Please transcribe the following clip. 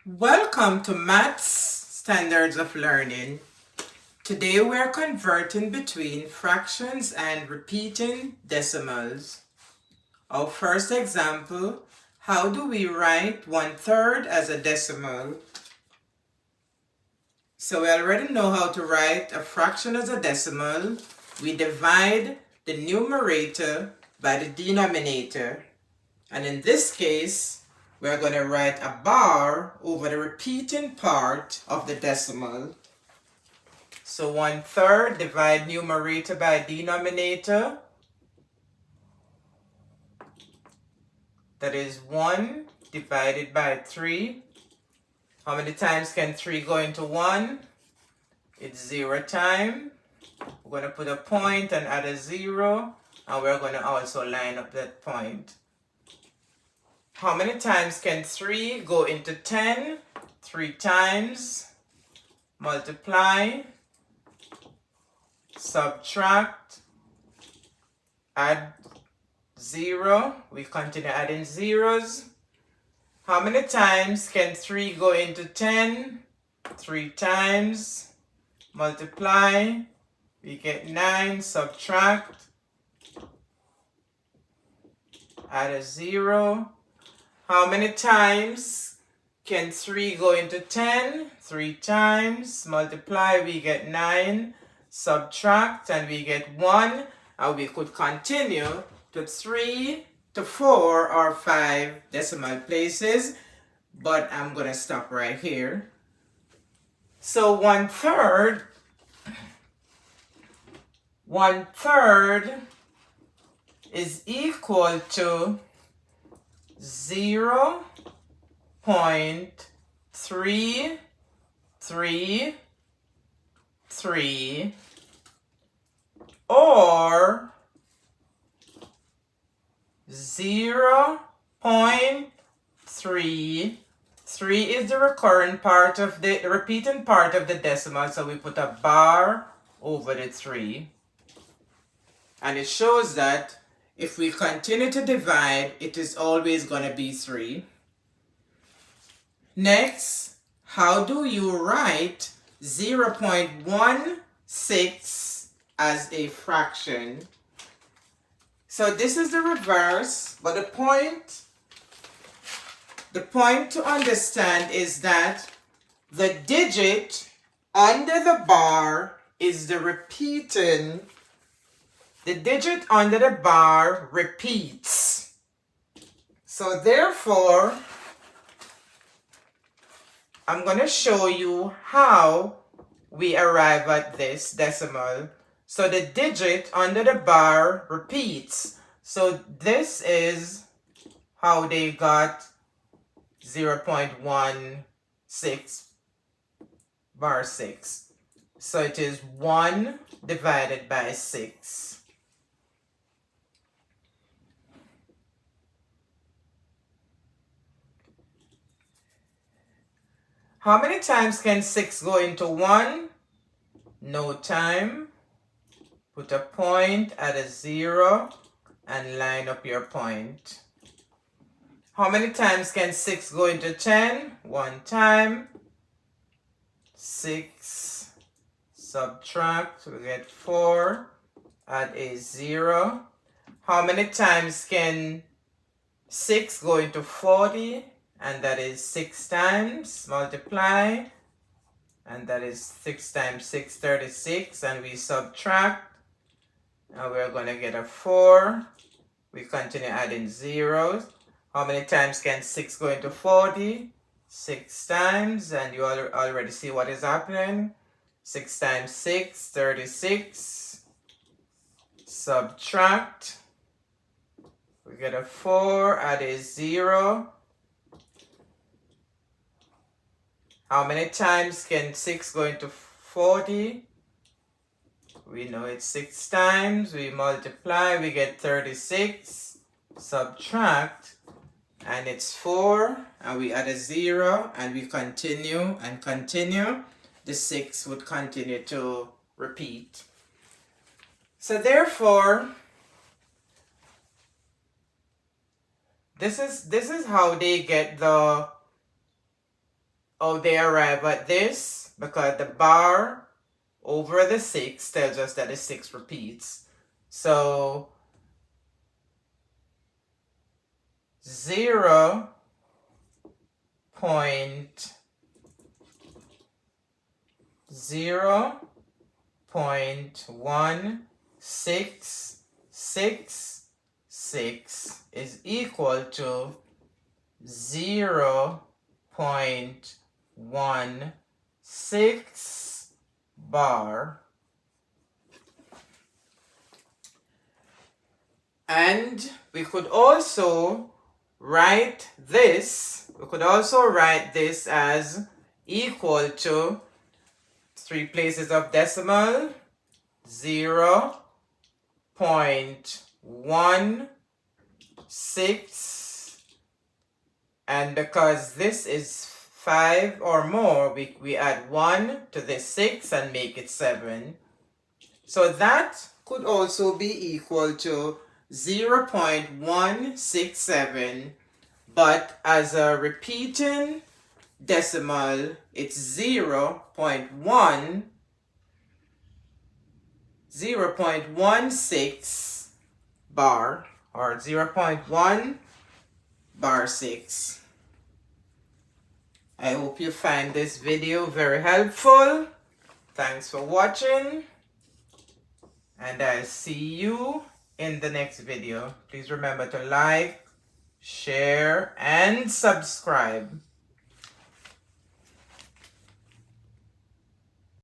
Welcome to Maths Standards of Learning. Today we are converting between fractions and repeating decimals. Our first example, how do we write 1/3 as a decimal? So we already know how to write a fraction as a decimal. We divide the numerator by the denominator. And in this case, we're going to write a bar over the repeating part of the decimal. So 1/3, divide numerator by denominator. That is 1 divided by 3. How many times can 3 go into 1? It's 0 times. We're going to put a point and add a 0. And we're going to also line up that point. How many times can 3 go into 10? 3 times. Multiply. Subtract. Add 0. We continue adding zeros. How many times can 3 go into 10? 3 times. Multiply. We get 9. Subtract. Add a 0. How many times can 3 go into 10? 3 times. Multiply, we get 9. Subtract, and we get 1. And we could continue to 3 to 4 or 5 decimal places. But I'm going to stop right here. So 1/3 is equal to 0.333 or 0.3. 3 is the recurring part of the repeating part of the decimal, so we put a bar over the 3. And it shows that if we continue to divide, it is always going to be 3. Next, how do you write 0.16 as a fraction? So this is the reverse, but the point to understand is that the digit under the bar is the repeating. The digit under the bar repeats. So therefore, I'm going to show you how we arrive at this decimal. So the digit under the bar repeats. So this is how they got 0.16 bar 6. So it is 1 divided by 6. How many times can 6 go into 1? No time. Put a point, add a 0, and line up your point. How many times can 6 go into 10? 1 time. 6. Subtract, we get 4. Add a 0. How many times can 6 go into 40? And that is 6 times. Multiply. And that is 6 times 6, 36. And we subtract. And we're going to get a 4. We continue adding zeros. How many times can 6 go into 40? 6 times. And you already see what is happening. 6 times 6, 36. Subtract. We get a 4. Add a 0. How many times can 6 go into 40? We know it's 6 times. We multiply, we get 36. Subtract, and it's 4. And we add a 0, and we continue and continue. The 6 would continue to repeat. So therefore, this is how they get the how they arrive at this, because the bar over the 6 tells us that the 6 repeats. So 0.1666 is equal to 0.16 bar. And we could also write this, as equal to 3 places of decimal, 0.16, and because this is 5 or more, we add 1 to this 6 and make it 7. So that could also be equal to 0.167, but as a repeating decimal, it's 0.16 bar, or 0.1 bar 6. I hope you find this video very helpful. Thanks for watching, and I'll see you in the next video. Please remember to like, share, and subscribe.